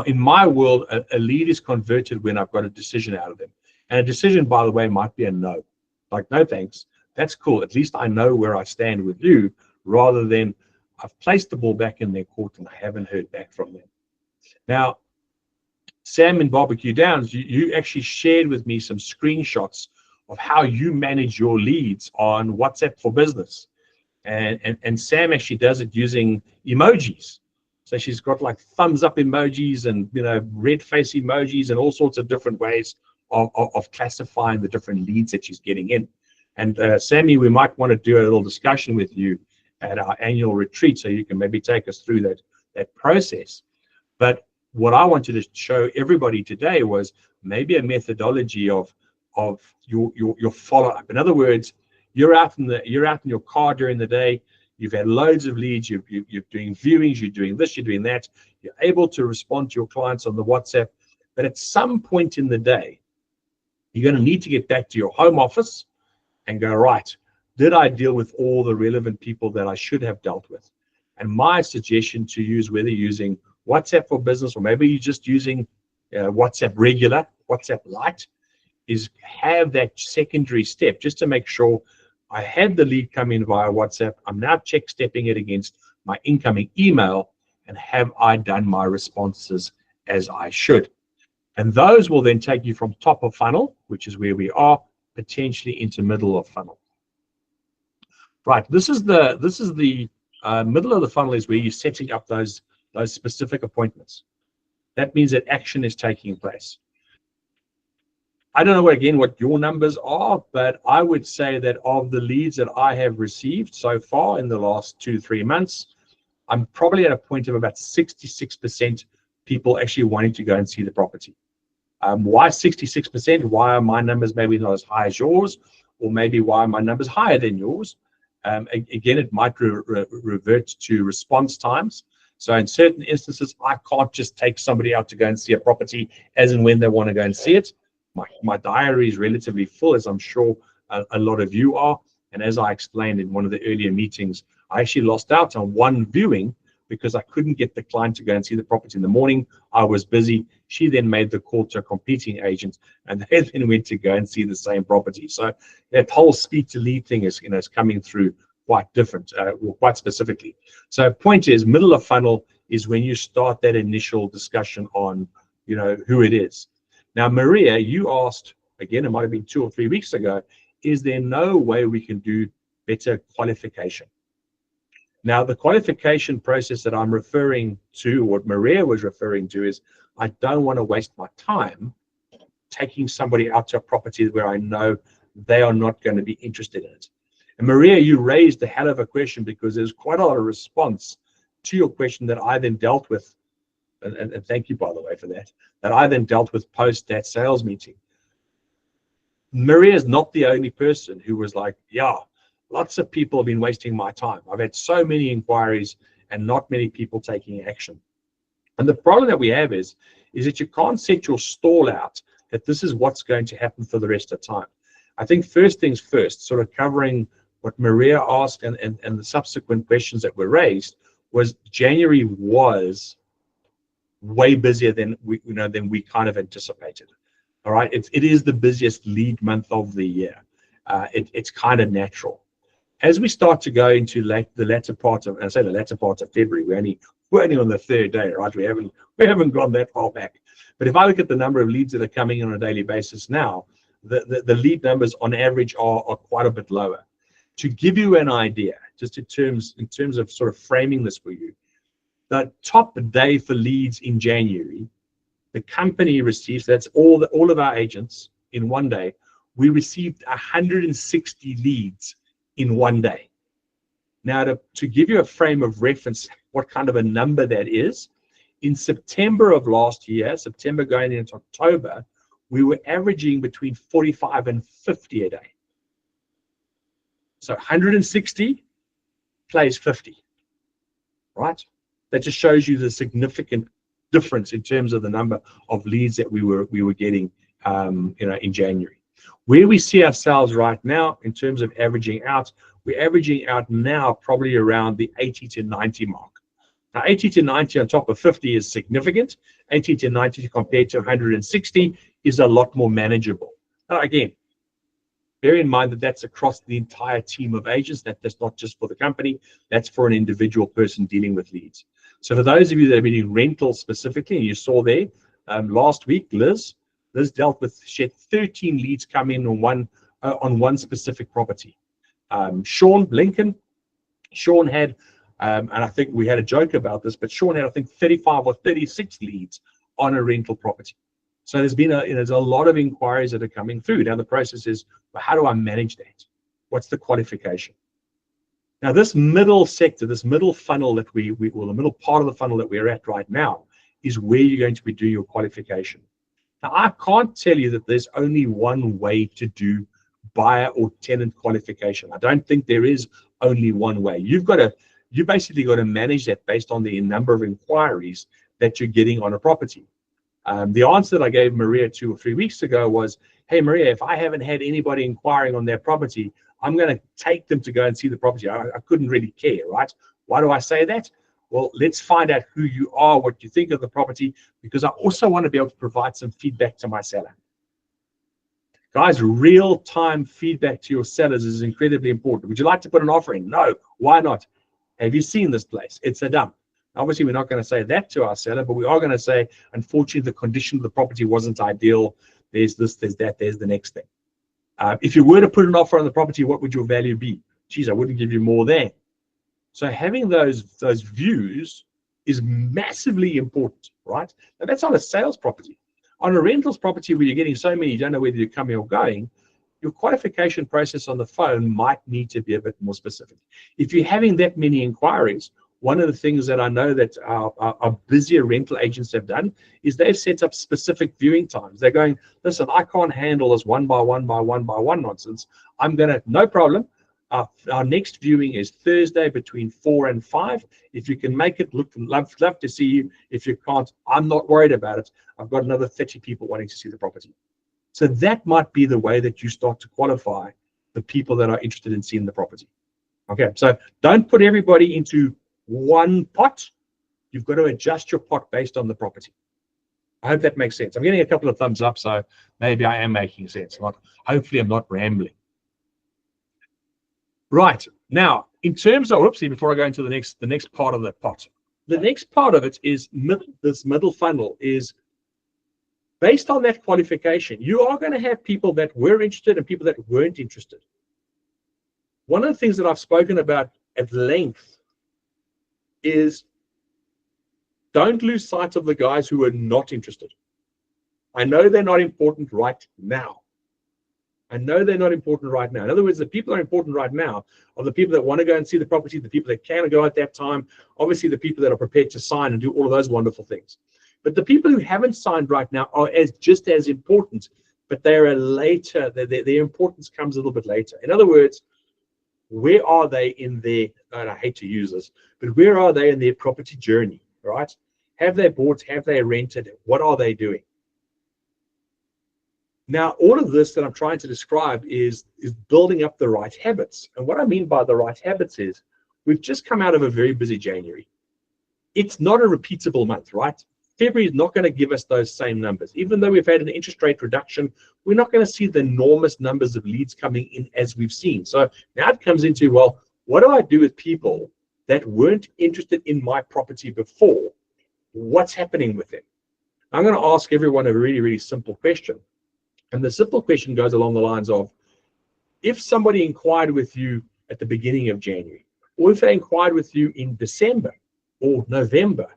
Speaker 1: In my world, a lead is converted when I've got a decision out of them. And a decision, by the way, might be a no. Like, no thanks. That's cool. At least I know where I stand with you, rather than I've placed the ball back in their court and I haven't heard back from them. Now, Sam in Barbecue Downs, you actually shared with me some screenshots of how you manage your leads on WhatsApp for Business. And Sam actually does it using emojis. So she's got like thumbs up emojis and, red face emojis and all sorts of different ways of classifying the different leads that she's getting in. And Sammy, we might want to do a little discussion with you at our annual retreat, so you can maybe take us through that process. But what I wanted to show everybody today was maybe a methodology of your follow-up. In other words, you're out in your car during the day. You've had loads of leads. You're doing viewings. You're doing this. You're doing that. You're able to respond to your clients on the WhatsApp. But at some point in the day, you're going to need to get back to your home office and go, right, did I deal with all the relevant people that I should have dealt with? And my suggestion to you is, whether you're using WhatsApp for Business or maybe you're just using WhatsApp regular, WhatsApp Lite, is have that secondary step just to make sure I had the lead come in via WhatsApp. I'm now stepping it against my incoming email, and have I done my responses as I should? And those will then take you from top of funnel, which is where we are, potentially into middle of funnel. Right. This is the middle of the funnel, is where you're setting up those specific appointments. That means that action is taking place. I don't know, what your numbers are, but I would say that of the leads that I have received so far in the last 2-3 months, I'm probably at a point of about 66% people actually wanting to go and see the property. Why 66%? Why are my numbers maybe not as high as yours? Or maybe why are my numbers higher than yours? Again, it might revert to response times. So in certain instances, I can't just take somebody out to go and see a property as and when they want to go and see it. My diary is relatively full, as I'm sure a lot of you are. And as I explained in one of the earlier meetings, I actually lost out on one viewing because I couldn't get the client to go and see the property in the morning. I was busy. She then made the call to a competing agent, and they then went to go and see the same property. So that whole speed to lead thing is coming through quite different, or quite specifically. So point is, middle of funnel is when you start that initial discussion on, who it is. Now, Maria, you asked, again, it might have been 2 or 3 weeks ago, is there no way we can do better qualification? Now, the qualification process that I'm referring to, what Maria was referring to, is I don't want to waste my time taking somebody out to a property where I know they are not going to be interested in it. And Maria, you raised a hell of a question, because there's quite a lot of response to your question that I then dealt with. And thank you, by the way, for that I then dealt with post that sales meeting. Maria is not the only person who was like, yeah, lots of people have been wasting my time. I've had so many inquiries and not many people taking action. And the problem that we have is that you can't set your stall out that this is what's going to happen for the rest of the time. I think first things first, sort of covering what Maria asked and the subsequent questions that were raised, was January was way busier than we kind of anticipated. All right, it is the busiest lead month of the year. It's kind of natural, As we start to go into the latter part of, I say the latter part of February, we're only on the third day, right? We haven't gone that far back. But if I look at the number of leads that are coming in on a daily basis now, the lead numbers on average are quite a bit lower. To give you an idea, just in terms of sort of framing this for you, the top day for leads in January, the company receives, that's all of our agents in one day, we received 160 leads in one day. Now, to give you a frame of reference, what kind of a number that is, in September of last year, September going into October, we were averaging between 45 and 50 a day. So 160 plays 50, right? That just shows you the significant difference in terms of the number of leads that we were getting, in January. Where we see ourselves right now in terms of averaging out, we're averaging out now probably around the 80 to 90 mark. Now, 80 to 90 on top of 50 is significant. 80 to 90 compared to 160 is a lot more manageable. Now, again, bear in mind that that's across the entire team of agents. That's not just for the company. That's for an individual person dealing with leads. So for those of you that have been in rentals specifically, and you saw there last week, Liz dealt with, she had 13 leads come in on one specific property. Sean had, and I think we had a joke about this, but Sean had, I think, 35 or 36 leads on a rental property. So there's a lot of inquiries that are coming through. Now the process is, well, how do I manage that? What's the qualification? Now this middle sector, this middle funnel that the middle part of the funnel that we're at right now is where you're going to be doing your qualification. Now I can't tell you that there's only one way to do buyer or tenant qualification. I don't think there is only one way. You basically got to manage that based on the number of inquiries that you're getting on a property. The answer that I gave Maria 2 or 3 weeks ago was, hey, Maria, if I haven't had anybody inquiring on their property, I'm going to take them to go and see the property. I couldn't really care, right? Why do I say that? Well, let's find out who you are, what you think of the property, because I also want to be able to provide some feedback to my seller. Guys, real-time feedback to your sellers is incredibly important. Would you like to put an offer in? No. Why not? Have you seen this place? It's a dump. Obviously, we're not going to say that to our seller, but we are going to say, unfortunately, the condition of the property wasn't ideal. There's this, there's that, there's the next thing. If you were to put an offer on the property, what would your value be? Geez, I wouldn't give you more there. So having those views is massively important, right? Now, that's on a sales property. On a rentals property where you're getting so many, you don't know whether you're coming or going, your qualification process on the phone might need to be a bit more specific. If you're having that many inquiries, one of the things that I know that our busier rental agents have done is they've set up specific viewing times. They're going, listen, I can't handle this one by one nonsense. I'm going to, no problem. Our next viewing is Thursday between 4 and 5. If you can make it, love to see you. If you can't, I'm not worried about it. I've got another 30 people wanting to see the property. So that might be the way that you start to qualify the people that are interested in seeing the property. Okay, so don't put everybody into one pot. You've got to adjust your pot based on the property. I hope that makes sense. I'm getting a couple of thumbs up, so maybe I am making sense. Hopefully I'm not rambling. Right, now, in terms of, whoopsie, before I go into the next part of the pot, the next part of it is this middle funnel is based on that qualification. You are going to have people that were interested and people that weren't interested. One of the things that I've spoken about at length is don't lose sight of the guys who are not interested. I know they're not important right now. In other words, the people that are important right now are the people that want to go and see the property, the people that can go at that time, obviously the people that are prepared to sign and do all of those wonderful things. But the people who haven't signed right now are just as important, but they're later, their importance comes a little bit later. In other words, where are they in their, and I hate to use this, but where are they in their property journey, right? Have they bought, have they rented, what are they doing? Now, all of this that I'm trying to describe is building up the right habits. And what I mean by the right habits is we've just come out of a very busy January. It's not a repeatable month, right?
Speaker 5: February is not going to give us those same numbers. Even though we've had an interest rate reduction, we're not going to see the enormous numbers of leads coming in as we've seen. So now it comes into, well, what do I do with people that weren't interested in my property before? What's happening with them? I'm going to ask everyone a really, really simple question. And the simple question goes along the lines of, if somebody inquired with you at the beginning of January, or if they inquired with you in December or November,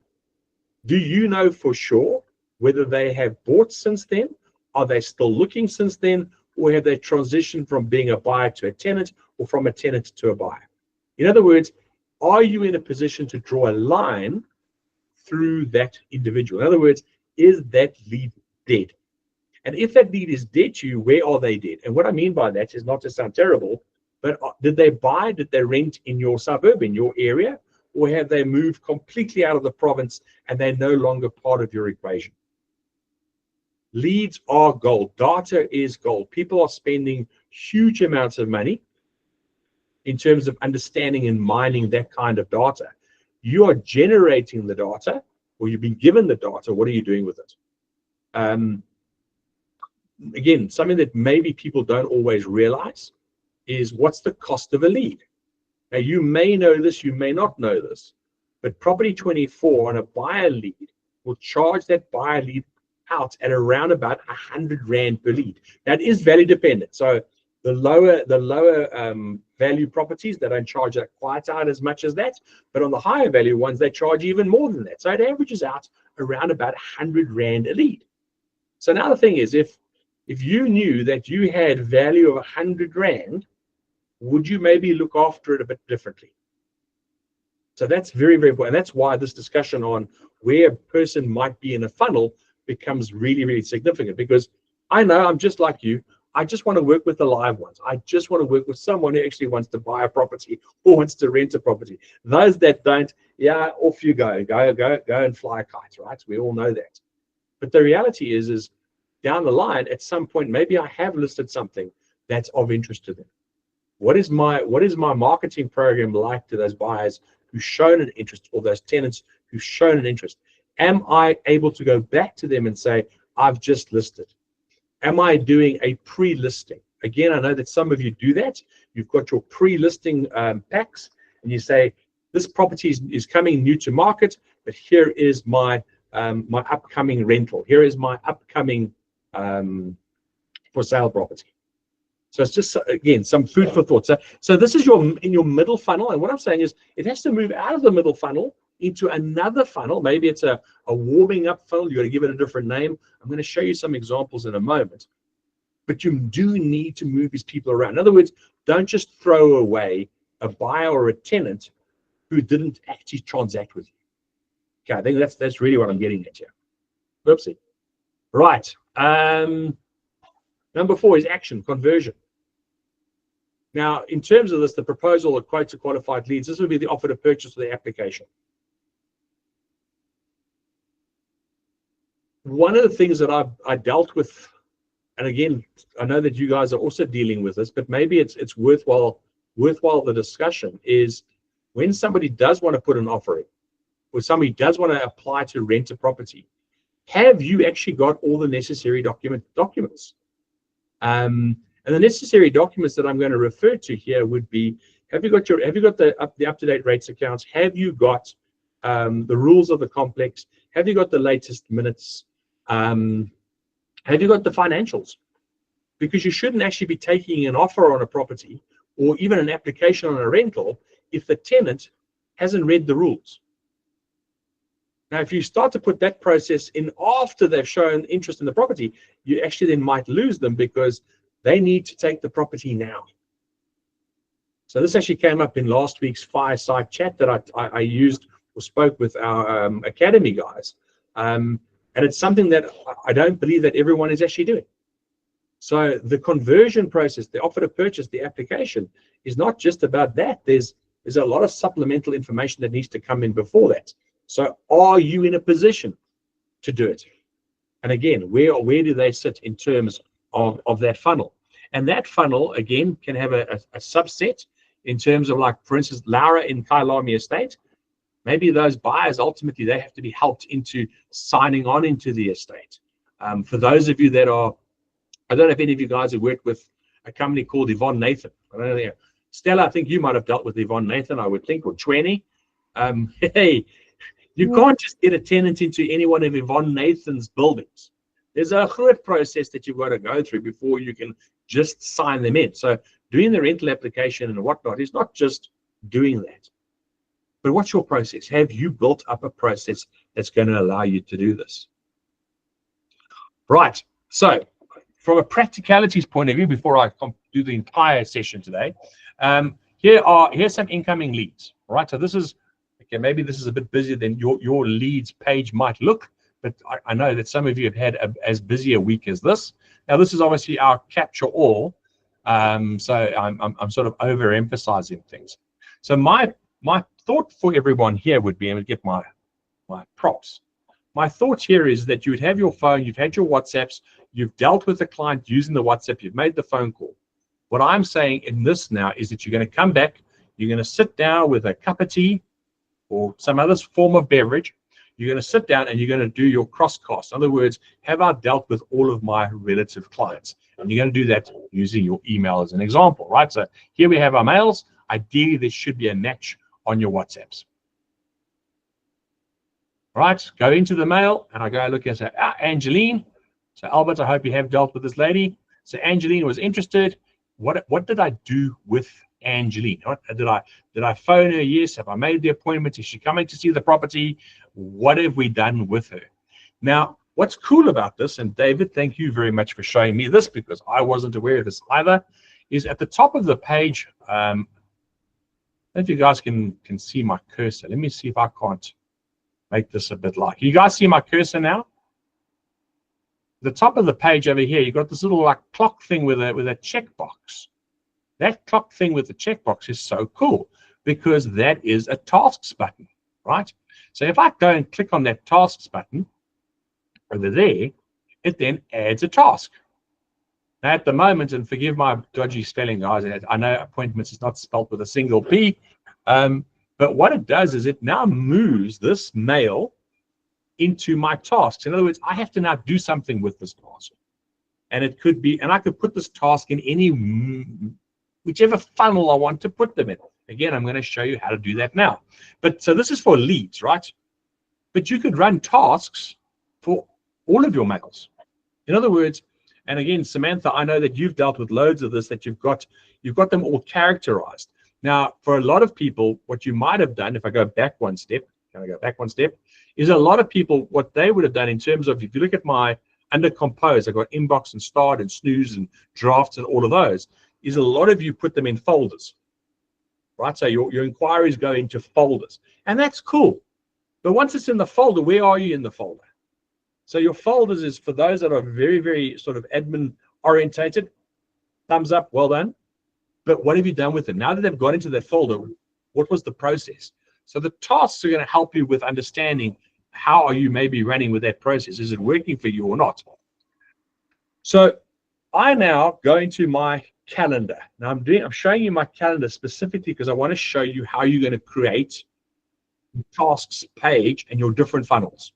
Speaker 5: do you know for sure whether they have bought since then? Are they still looking since then? Or have they transitioned from being a buyer to a tenant, or from a tenant to a buyer? In other words, are you in a position to draw a line through that individual? In other words, is that lead dead? And if that lead is dead to you, where are they dead? And what I mean by that is not to sound terrible, but did they buy, did they rent in your suburb, in your area? Or have they moved completely out of the province and they're no longer part of your equation? Leads are gold. Data is gold. People are spending huge amounts of money in terms of understanding and mining that kind of data. You are generating the data, or you've been given the data. What are you doing with it? Again, something that maybe people don't always realize is, what's the cost of a lead? Now, you may know this, you may not know this, but Property 24 on a buyer lead will charge that buyer lead out at around about 100 Rand per lead. That is value dependent. So the lower value properties, they don't charge that quite out as much as that, but on the higher value ones, they charge even more than that. So it averages out around about 100 Rand a lead. So now the thing is, if you knew that you had value of 100 Rand, would you maybe look after it a bit differently? So that's very, very important. And that's why this discussion on where a person might be in a funnel becomes really, really significant, because I know I'm just like you. I just want to work with the live ones. I just want to work with someone who actually wants to buy a property or wants to rent a property. Those that don't, yeah, off you go and fly a kite, right? We all know that. But the reality is down the line, at some point, maybe I have listed something that's of interest to them. What is my marketing program like to those buyers who've shown an interest, or those tenants who've shown an interest? Am I able to go back to them and say, I've just listed? Am I doing a pre-listing? Again, I know that some of you do that. You've got your pre-listing packs, and you say, this property is coming new to market, but here is my upcoming rental. Here is my upcoming for sale property. So it's just, again, some food for thought. So this is in your middle funnel. And what I'm saying is, it has to move out of the middle funnel into another funnel. Maybe it's a warming up funnel. You got to give it a different name. I'm going to show you some examples in a moment. But you do need to move these people around. In other words, don't just throw away a buyer or a tenant who didn't actually transact with you. Okay, I think that's really what I'm getting at here. Oopsie. Right. Number 4 is action, conversion. Now, in terms of this, the proposal, the quote to qualified leads, this would be the offer to purchase or the application. One of the things that I dealt with, and again, I know that you guys are also dealing with this, but maybe it's worthwhile the discussion, is when somebody does want to put an offer in, or somebody does want to apply to rent a property, have you actually got all the necessary documents? And the necessary documents that I'm going to refer to here would be: have you got the up-to-date rates accounts? Have you got the rules of the complex? Have you got the latest minutes? Have you got the financials? Because you shouldn't actually be taking an offer on a property or even an application on a rental if the tenant hasn't read the rules. Now, if you start to put that process in after they've shown interest in the property, you actually then might lose them, because they need to take the property now. So this actually came up in last week's fireside chat that I used or spoke with our academy guys. And it's something that I don't believe that everyone is actually doing. So the conversion process, the offer to purchase, the application, is not just about that. There's a lot of supplemental information that needs to come in before that. So are you in a position to do it? And again, where do they sit in terms of that funnel? And that funnel, again, can have a subset in terms of, like, for instance, Laura in Kailami Estate. Maybe those buyers, ultimately, they have to be helped into signing on into the estate. For those of you that are, I don't know if any of you guys have worked with a company called Yvonne Nathan. I don't know. Stella, I think you might have dealt with Yvonne Nathan, I would think, or 20. Hey, you can't just get a tenant into any one of Yvonne Nathan's buildings. There's a groot process that you've got to go through before you can just sign them in. So doing the rental application and whatnot is not just doing that. But what's your process? Have you built up a process that's going to allow you to do this? Right. So from a practicalities point of view, before I do the entire session today, here's some incoming leads. Right. So this is, okay, maybe this is a bit busier than your leads page might look, but I know that some of you have had as busy a week as this. Now, this is obviously our capture all. So I'm sort of overemphasizing things. So my thought for everyone here would be, I'm going to get my props. My thought here is that you would have your phone, you've had your WhatsApps, you've dealt with the client using the WhatsApp, you've made the phone call. What I'm saying in this now is that you're going to come back, you're going to sit down with a cup of tea or some other form of beverage. You're going to sit down and you're going to do your cross-cast. In other words, have I dealt with all of my relative clients? And you're going to do that using your email as an example, right? So here we have our mails. Ideally, there should be a match on your WhatsApps. Right, go into the mail and I go look and say, Angeline. So Albert, I hope you have dealt with this lady. So Angeline was interested. What did I do with Angeline? Did I phone her? Yes. Have I made the appointment? Is she coming to see the property? What have we done with her? Now, what's cool about this, and David, thank you very much for showing me this because I wasn't aware of this either, is at the top of the page, I don't know if you guys can see my cursor. Let me see if I can't make this a bit like. You guys see my cursor now? The top of the page over here, you've got this little like clock thing with a checkbox. That clock thing with the checkbox is so cool because that is a tasks button, right? So if I go and click on that tasks button over there, it then adds a task. Now at the moment, and forgive my dodgy spelling, guys, I know appointments is not spelled with a single P, but what it does is it now moves this mail into my tasks. In other words, I have to now do something with this task. And it could be, and I could put this task in whichever funnel I want to put them in. Again, I'm going to show you how to do that now. But so this is for leads, right? But you could run tasks for all of your mails. In other words, and again, Samantha, I know that you've dealt with loads of this, that you've got them all characterized. Now, for a lot of people, what you might have done, if I go back one step, is a lot of people, what they would have done in terms of, if you look at my under compose, I've got inbox and start and snooze and drafts and all of those, is a lot of you put them in folders, right? So your inquiries go into folders, and that's cool. But once it's in the folder, where are you in the folder? So your folders is for those that are very, very sort of admin orientated. Thumbs up, well done. But what have you done with them? Now that they've got into that folder, what was the process? So the tasks are going to help you with understanding how are you maybe running with that process. Is it working for you or not? So I now go into my calendar. Now I'm showing you my calendar specifically because I want to show you how you're going to create the tasks page and your different funnels.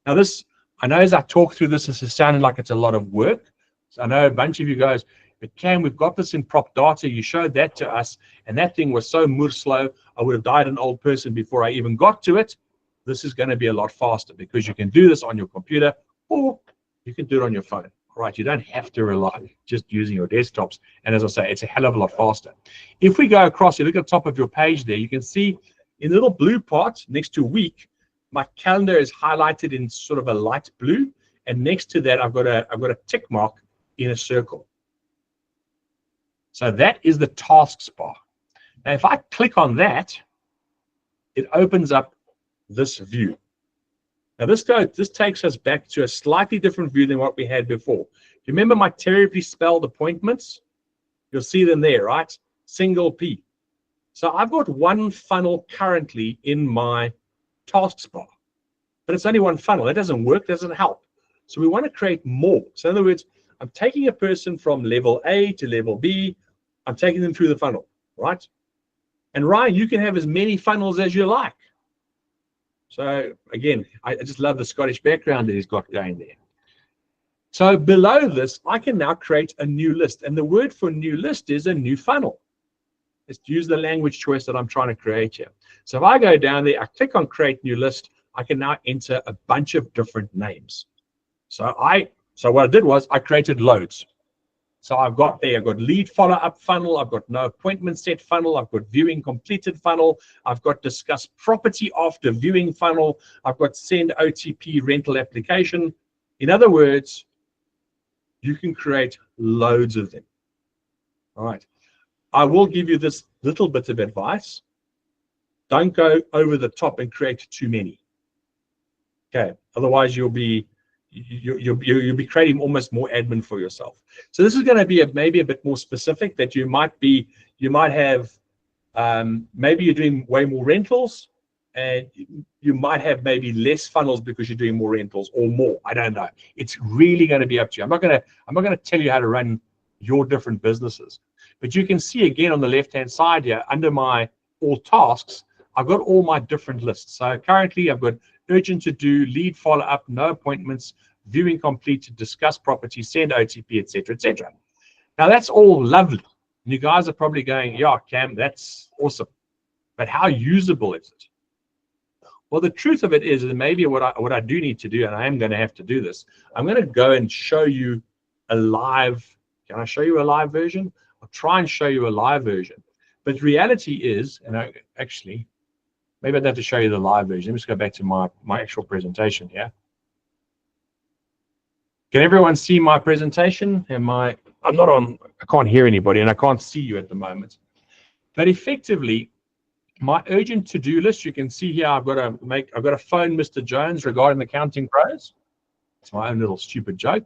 Speaker 5: Now this, I know as I talk through this, this is sounding like it's a lot of work. So I know a bunch of you guys, but Cam, we've got this in prop data. You showed that to us, and that thing was so slow. I would have died an old person before I even got to it. This is going to be a lot faster because you can do this on your computer or you can do it on your phone. All right, you don't have to rely just using your desktops. And as I say, it's a hell of a lot faster. If we go across, you look at the top of your page there, you can see in the little blue part next to week, my calendar is highlighted in sort of a light blue, and next to that, I've got a tick mark in a circle. So that is the tasks bar. Now, if I click on that, it opens up this view. Now, this takes us back to a slightly different view than what we had before. You remember my terribly spelled appointments? You'll see them there, right? Single P. So I've got one funnel currently in my tasks bar, but it's only one funnel. That doesn't work, doesn't help. So we want to create more. So in other words, I'm taking a person from level A to level B. I'm taking them through the funnel, right? And Ryan, you can have as many funnels as you like. So again, I just love the Scottish background that he's got going there. So below this, I can now create a new list. And the word for new list is a new funnel. Let's use the language choice that I'm trying to create here. So if I go down there, I click on create new list, I can now enter a bunch of different names. So what I did was I created loads. So I've got lead follow-up funnel, I've got no appointment set funnel, I've got viewing completed funnel, I've got discuss property after viewing funnel, I've got send OTP rental application. In other words, you can create loads of them. All right. I will give you this little bit of advice. Don't go over the top and create too many. Okay. Otherwise, you'll be creating almost more admin for yourself. So this is going to be maybe a bit more specific, that you might have, maybe you're doing way more rentals, and you might have maybe less funnels because you're doing more rentals or more. I don't know. It's really going to be up to you. I'm not going to tell you how to run your different businesses, but you can see again on the left-hand side here under my all tasks, I've got all my different lists. So currently I've got urgent to do, lead follow-up, no appointments, viewing completed, discuss property, send OTP, etc., etc. Now that's all lovely. And you guys are probably going, yeah, Cam, that's awesome. But how usable is it? Well, the truth of it is that maybe what I do need to do, and I am going to have to do this, I'm going to go and show you a live. Can I show you a live version? I'll try and show you a live version. But reality is, and actually, maybe I'd have to show you the live version. Let me just go back to my actual presentation here. Can everyone see my presentation? I'm not on, I can't hear anybody and I can't see you at the moment. But effectively, my urgent to-do list, you can see here, I've got to phone Mr. Jones regarding the Counting Pros. It's my own little stupid joke.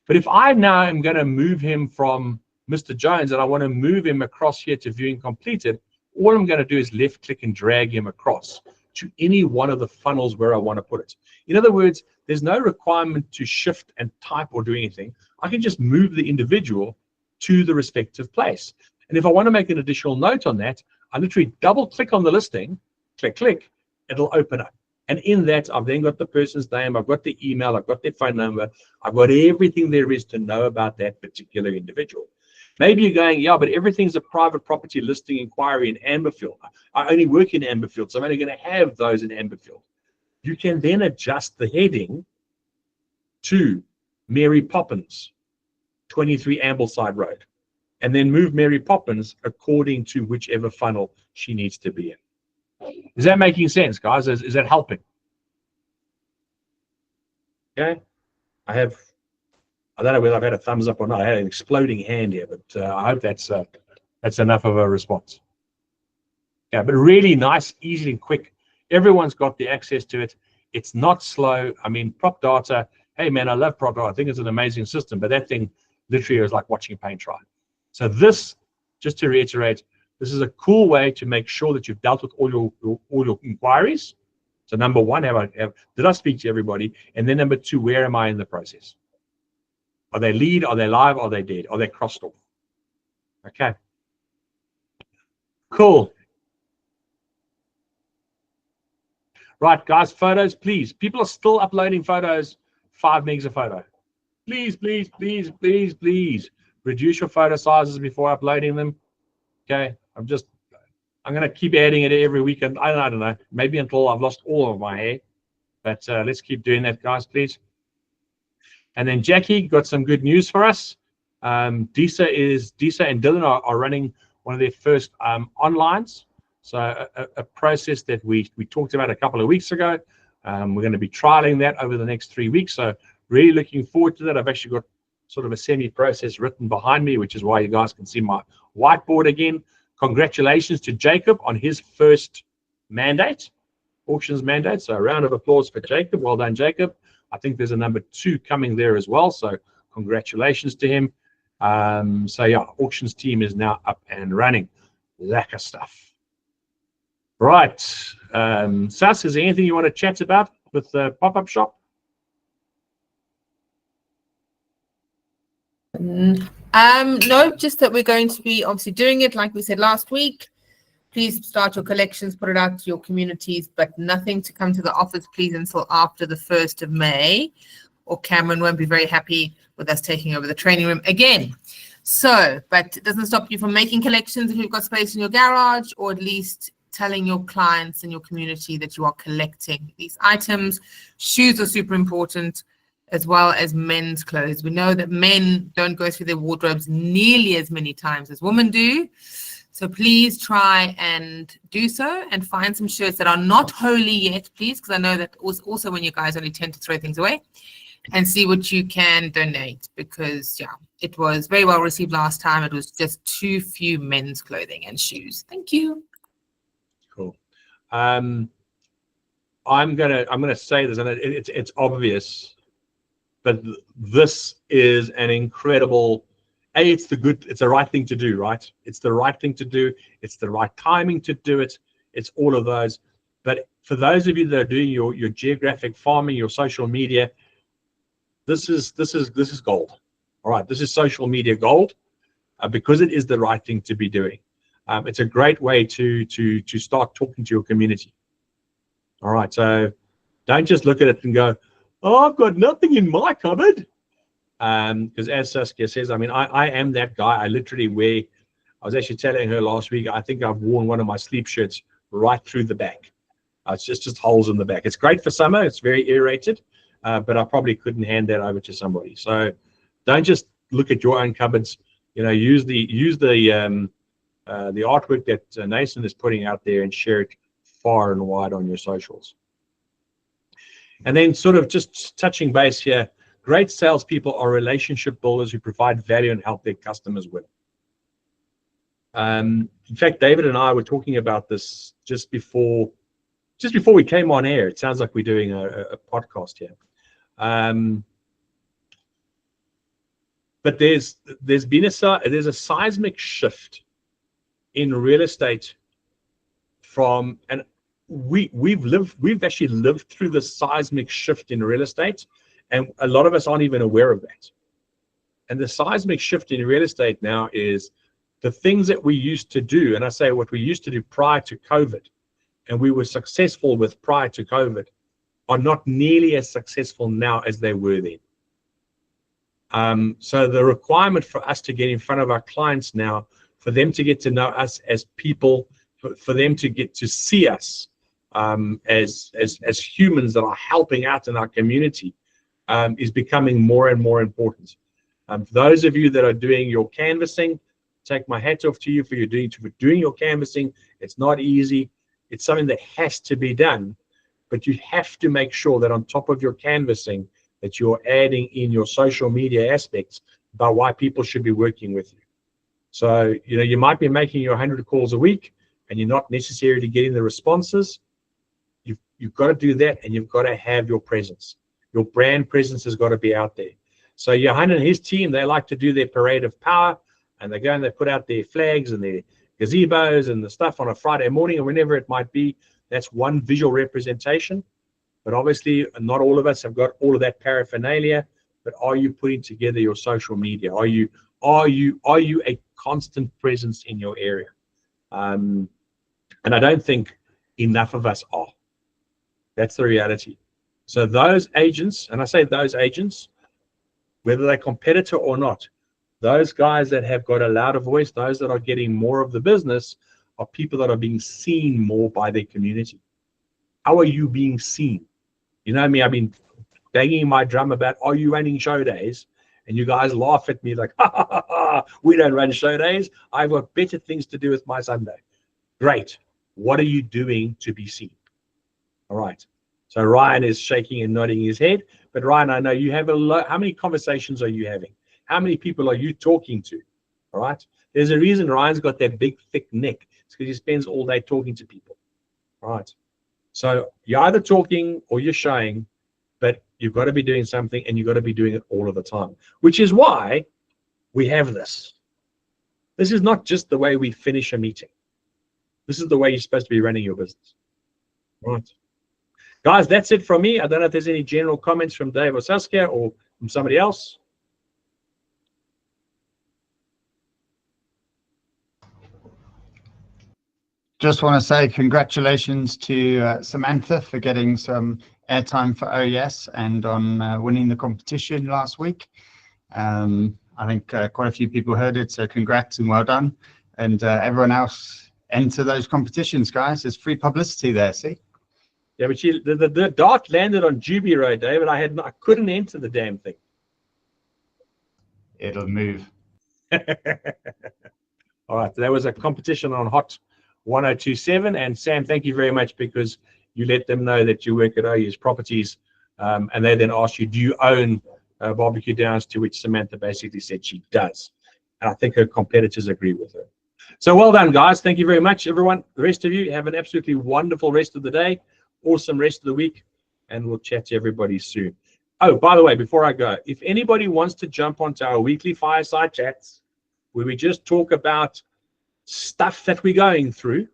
Speaker 5: But if I now am going to move him from Mr. Jones and I want to move him across here to viewing completed, all I'm going to do is left click and drag him across to any one of the funnels where I want to put it. In other words, there's no requirement to shift and type or do anything. I can just move the individual to the respective place. And if I want to make an additional note on that, I literally double click on the listing, click, it'll open up. And in that, I've then got the person's name, I've got the email, I've got their phone number, I've got everything there is to know about that particular individual. Maybe you're going, yeah, but everything's a private property listing inquiry in Amberfield. I only work in Amberfield, so I'm only going to have those in Amberfield. You can then adjust the heading to Mary Poppins, 23 Ambleside Road, and then move Mary Poppins according to whichever funnel she needs to be in. Is that making sense, guys? Is that helping? Okay. I don't know whether I've had a thumbs up or not. I had an exploding hand here, but I hope that's enough of a response. Yeah, but really nice, easy and quick. Everyone's got the access to it. It's not slow. I mean, Prop Data, hey man, I love Prop Data. I think it's an amazing system, but that thing literally is like watching paint dry. So this, just to reiterate, this is a cool way to make sure that you've dealt with all your inquiries. So number one, did I speak to everybody? And then number two, where am I in the process? Are they lead? Are they live? Are they dead? Are they crossed off? Okay. Cool. Right, guys, photos, please. People are still uploading photos, 5 megs a photo. Please, please, please, please, please reduce your photo sizes before uploading them. Okay. I'm going to keep adding it every week. And I don't know, maybe until I've lost all of my hair. But let's keep doing that, guys, please. And then Jackie got some good news for us. Disa and Dylan are running one of their first onlines. So a process that we talked about a couple of weeks ago. We're going to be trialing that over the next 3 weeks. So really looking forward to that. I've actually got sort of a semi-process written behind me, which is why you guys can see my whiteboard again. Congratulations to Jacob on his first mandate, auctions mandate. So a round of applause for Jacob. Well done, Jacob. I think there's a number 2 coming there as well. So congratulations to him. So yeah, auctions team is now up and running. Lekker stuff. Right. Sas, is there anything you want to chat about with the pop-up shop?
Speaker 6: No, just that we're going to be obviously doing it like we said last week. please start your collections, put it out to your communities, but nothing to come to the office, please, until after the 1st of May, or Cameron won't be very happy with us taking over the training room again. So, but it doesn't stop you from making collections if you've got space in your garage, or at least telling your clients and your community that you are collecting these items. Shoes are super important, as well as men's clothes. We know that men don't go through their wardrobes nearly as many times as women do. So please try and do so, and find some shirts that are not holy yet, please, because I know that also when you guys only tend to throw things away, and see what you can donate, because yeah, it was very well received last time. It was just too few men's clothing and shoes. Thank you.
Speaker 5: Cool. I'm gonna say this, and it's obvious, but this is an incredible. It's the right thing to do, right? It's the right thing to do. It's the right timing to do it. It's all of those. But for those of you that are doing your geographic farming, your social media, this is gold. All right, this is social media gold, because it is the right thing to be doing. It's a great way to start talking to your community. All right, so don't just look at it and go, "Oh, I've got nothing in my cupboard." Because as Saskia says, I mean, I am that guy. I literally wear. I was actually telling her last week, I think I've worn one of my sleep shirts right through the back. It's just holes in the back. It's great for summer. It's very aerated, but I probably couldn't hand that over to somebody. So don't just look at your own cupboards. You know, use the artwork that Nathan is putting out there and share it far and wide on your socials. And then sort of just touching base here. Great salespeople are relationship builders who provide value and help their customers win. In fact, David and I were talking about this just before we came on air. It sounds like we're doing a podcast here. But there's a seismic shift in real estate from, and we've actually lived through the seismic shift in real estate. And a lot of us aren't even aware of that. And the seismic shift in real estate now is the things that we used to do, and I say what we used to do prior to COVID, and we were successful with prior to COVID, are not nearly as successful now as they were then. So the requirement for us to get in front of our clients now, for them to get to know us as people, for them to get to see us as humans that are helping out in our community, is becoming more and more important. Those of you that are doing your canvassing, take my hat off to you for doing your canvassing. It's not easy. It's something that has to be done, but you have to make sure that on top of your canvassing, that you're adding in your social media aspects about why people should be working with you. So, you know, you might be making your 100 calls a week and you're not necessarily getting the responses. You've got to do that, and you've got to have your presence. Your brand presence has got to be out there. So Johan and his team, they like to do their parade of power, and they go and they put out their flags and their gazebos and the stuff on a Friday morning or whenever it might be. That's one visual representation. But obviously, not all of us have got all of that paraphernalia. But are you putting together your social media? Are you a constant presence in your area? And I don't think enough of us are. That's the reality. So those agents, and I say those agents, whether they're competitor or not, those guys that have got a louder voice, those that are getting more of the business, are people that are being seen more by their community. How are you being seen? You know me, I've been banging my drum about, are you running show days? And you guys laugh at me like, ha, ha, ha, ha, we don't run show days. I've got better things to do with my Sunday. Great. What are you doing to be seen? All right. So Ryan is shaking and nodding his head. But Ryan, I know you have a lot. How many conversations are you having? How many people are you talking to? All right. There's a reason Ryan's got that big, thick neck. It's because he spends all day talking to people. All right. So you're either talking or you're showing, but you've got to be doing something, and you've got to be doing it all of the time, which is why we have this. This is not just the way we finish a meeting. This is the way you're supposed to be running your business. All right. Guys, that's it from me. I don't know if there's any general comments from Dave or Saskia or from somebody else.
Speaker 7: Just want to say congratulations to Samantha for getting some airtime for OES and on winning the competition last week. I think quite a few people heard it, so congrats and well done. And everyone else, enter those competitions, guys. There's free publicity there, see?
Speaker 5: Yeah, but the dart landed on Juby Road, David. I couldn't enter the damn thing.
Speaker 7: It'll move.
Speaker 5: All right, there was a competition on Hot 1027, and Sam, thank you very much because you let them know that you work at OU's Properties, and they then asked you, do you own Barbecue Downs, to which Samantha basically said she does. And I think her competitors agree with her. So well done, guys. Thank you very much, everyone. The rest of you have an absolutely wonderful rest of the day, awesome rest of the week, and we'll chat to everybody soon. Oh, by the way, before I go, if anybody wants to jump onto our weekly fireside chats, where we just talk about stuff that we're going through,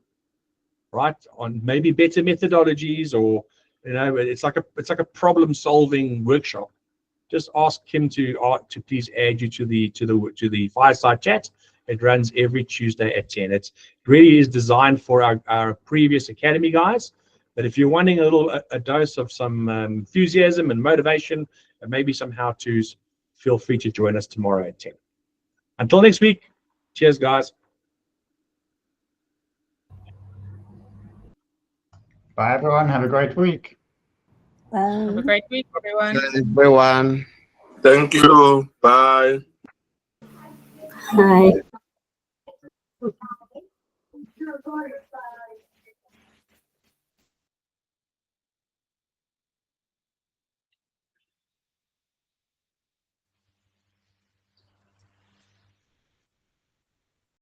Speaker 5: right, on maybe better methodologies, or it's like a problem-solving workshop. Just ask him to please add you to the fireside chat. It runs every Tuesday at 10. It really is designed for our previous academy guys. But if you're wanting a dose of some enthusiasm and motivation and maybe some how-tos, feel free to join us tomorrow at 10. Until next week, cheers, guys.
Speaker 7: Bye, everyone. Have a great week.
Speaker 6: Have a great week, everyone.
Speaker 8: Everyone.
Speaker 9: Thank you. Bye.
Speaker 10: Hi.